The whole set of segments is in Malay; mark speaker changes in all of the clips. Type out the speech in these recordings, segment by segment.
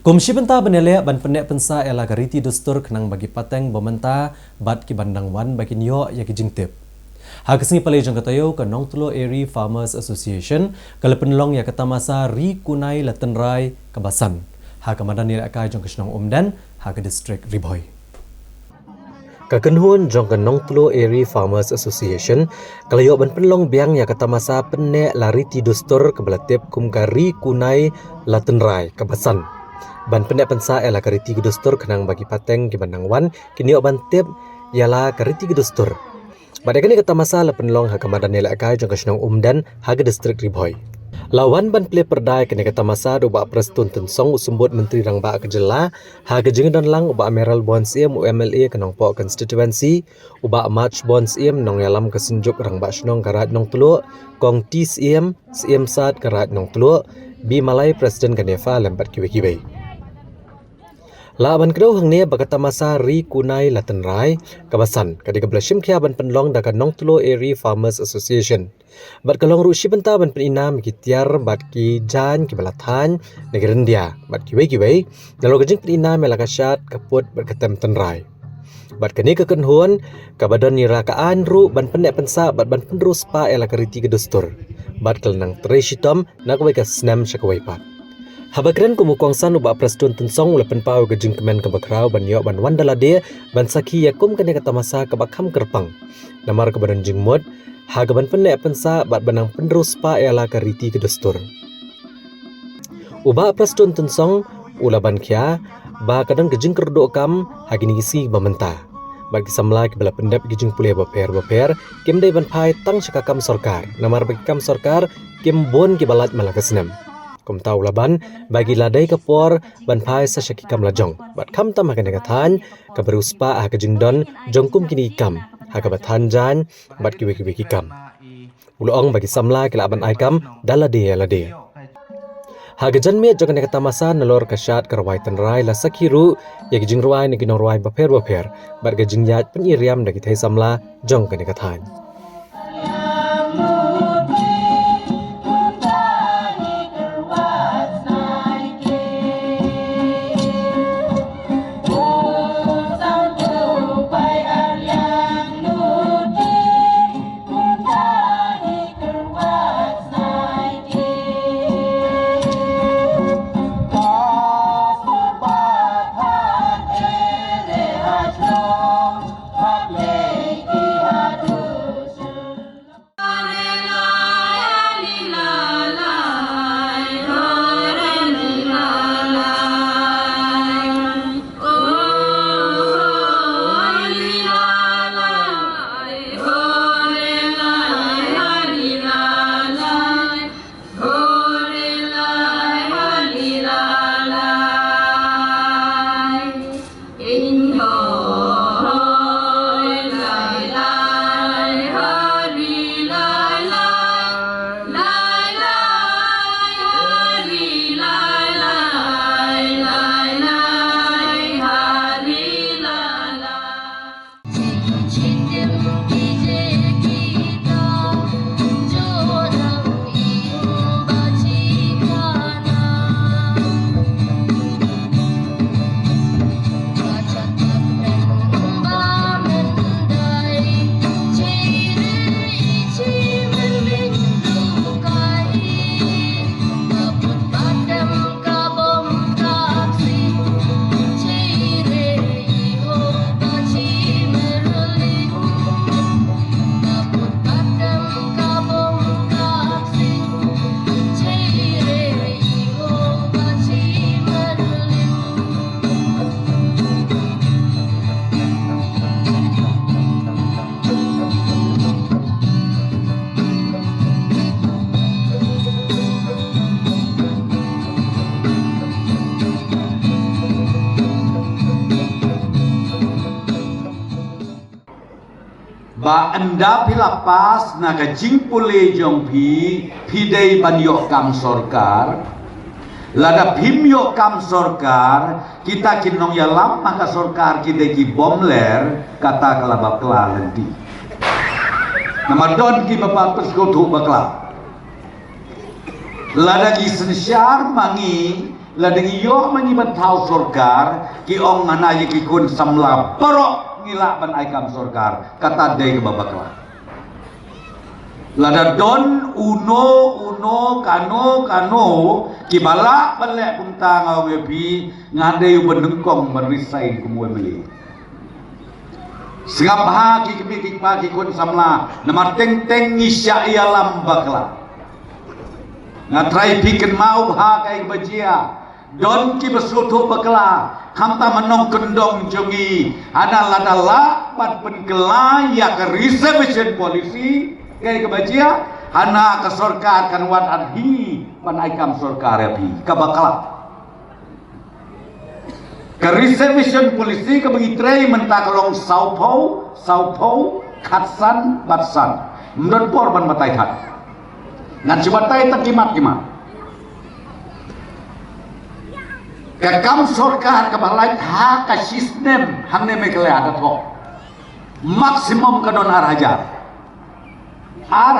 Speaker 1: Komisi Benta benelek ban pendek pensa ela gariti dustur kenang bagi pateng bomenta bat ki bandang wan bagi niok ya ki jingtip. Hakesengi palai jang katayo ke Nong Tlo Eri Farmers Association kala penelong ya kata masa ri kunai latenrai kebasan. Ha kamadan ni akai jang kesenong umdan ha ke distrik Riboy. Kakenhuan jong ke Nong Tlo Eri Farmers Association kalayo ban penelong biang ya kata masa pendek lariti dustur kebelatip kumkari kunai latenrai kebasan. Ban pendek pensa ela kariti gedustur kenang bagi pateng ki bandang wan kini ok bantip ialah kariti gedustur. Pada kini kata masa la penlong ha kamadan ela akai jong kesenong umdan ha ke distrik Riboy. Lawan ban ple perdai kini kata masa do ba prestun tensong usumbut menteri rang ba kejela ha ke jengan lang uba Meral Bonds im UMLA kenong po constituency uba March Bonds im nong yalam kesenjuk rang ba snong karat nong telu kong tis im sat karat nong telu bi malai presiden kanefa lempat kiwe-kiwe. Laban kedau hang ni bakata masa ri kunai latenrai kabasan kadika belashim kia ban penlong daga Nong Tlo Eri Farmers Association. Bat kalong rusi benta ban penina mikitiar bat ki jan ki balatan negeri India bat ki wei dalam kejing penina melakasyat kaput bat ketem tenrai. Bat kini kekenhuan kabadan nirakaan ru ban pendek pensa bat ban pendrus pa ela kariti gedustur. Bat kelenang tereshitom nak wei ka snam syakawai pat. Habagran kumukongsan uba prestun tensong ulepen pau gejing kemen kebakrau ban yok ban wandalade ban saki yakum kene kata masa kebakham kerpang. Namar kebadan jingmud ha ban pendek pensa bat banang pendrus pa ela kariti gedustur. Uba prestun tensong ulaban kia ba kadang gejing kerdok kam hagini gisi bamenta. Bagi samla ke bala pendap gejing pulih baper kim dai ban pai tang syakakam sarkar. Namar bagi kam sarkar kim bon ki balat malakasnam. Kum tahu laban bagi ladai kapor ban pai sa syaki kam lajong bat kam tam hakan negatan ka beruspa ha ka jingdon jongkum kini ikam ha ka batan jan bat kiwe kam ulong bagi samla kila ban aikam dalade lade ha ka janme jokan negata masa nalor ka syat karwai tenrai la sakiru ya ki jingruai ni kinong ruai baper bat ka jingyat peniriam dagi thai samla jong ka negatan.
Speaker 2: Ba anda pilapas naga jingpule jong pidei banyok kam sorkar lada pimyo kam sorkar kita kinong yalam maka sorkar kita ki bomler kata kelabak kelalendi nama don ki bapak persekutu bakla lada ki sensyar mangi la deng yo manyiban tau sorkar ki ong ngana ye ki kun samla perok ngila ban aikam sorkar kata dei ke babakla lada don uno kano ki balak balek punta ngawe pi ngade yu benengkong merisai kumwe meli sengap ha ki kemi ki kun samla nama teng ngisya ya lambakla ngatrai piken mau ha kai bajia don ki besutu bakla hamta menong kendong jongi ada ladala pat penkela ya ke reservation policy kai kebajia hana ke sorkar kan wat adhi pan aikam sorkar ya pi kabakla ke reservation policy ke begitrai menta kalong Sao Paulo Khatsan Batsan menurut porban batai khat ngan cibatai takimat kakam sorkar kabalai ha ka sistem hangne me kale ada tho maksimum kadon ar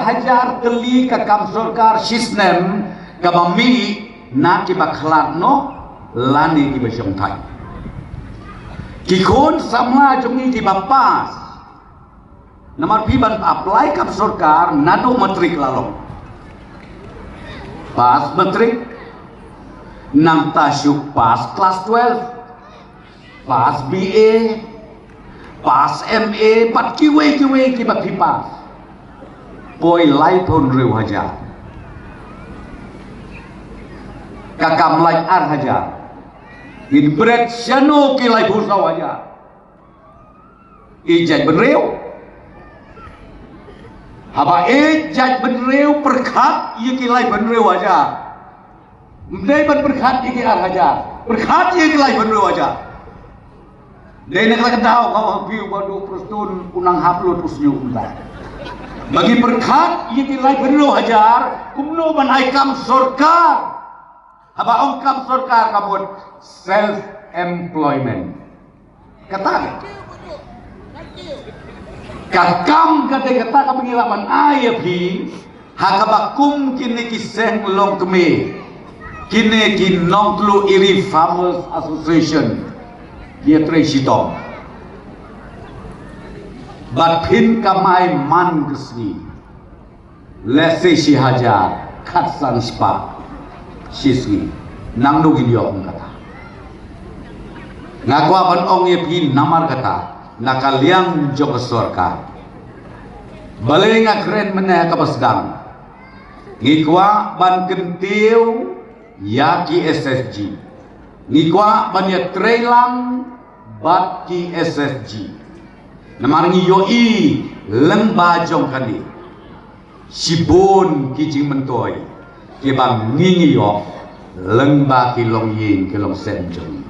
Speaker 2: hajar teli kakam sorkar sistem kabami na ki bakhlat no lani ki besong thai ki kon samla jongi ki bapas namar piban apply kam sorkar nado matrik lalong pas matrik nang tasyuk pas kelas 12 pas BA pas MA pat kiwe ki bak pas poi lai thon reu hajar kakam lai ar hajar in break syano ki lai bursaw hajar ijat benreu haba ijat benreu perkhat ye ki lai benreu hajar Mendai ban berkat iki ar hajar. Berkat iki lai benreu aja. Dai nak kedau kau view badu prostun unang haplut usnyu unta. Bagi berkat iki lai benreu hajar, kumno ban aikam sorkar. Haba ongkam sorkar kabut self employment. Kata kakam kata ka pengilaman ayapi hakabakum kini kiseng long keme kini ki nongtlu iri farmers association dia tresitong bat pin kamai man kesni lese si hajar khatsan spa sisgi nang do gidiok kata ngakwa ban ong ye pin namar kata nakaliang jog sorka balai ngakren meneh kapasdang ngikwa ban kentiu Yaki SSG Nikwa banyak trailang bat ki SSG Namarngi yoi lemba jong kali Sibon ki jing mentoy Kibang ngingi yok lemba ki long yin ki long sen jong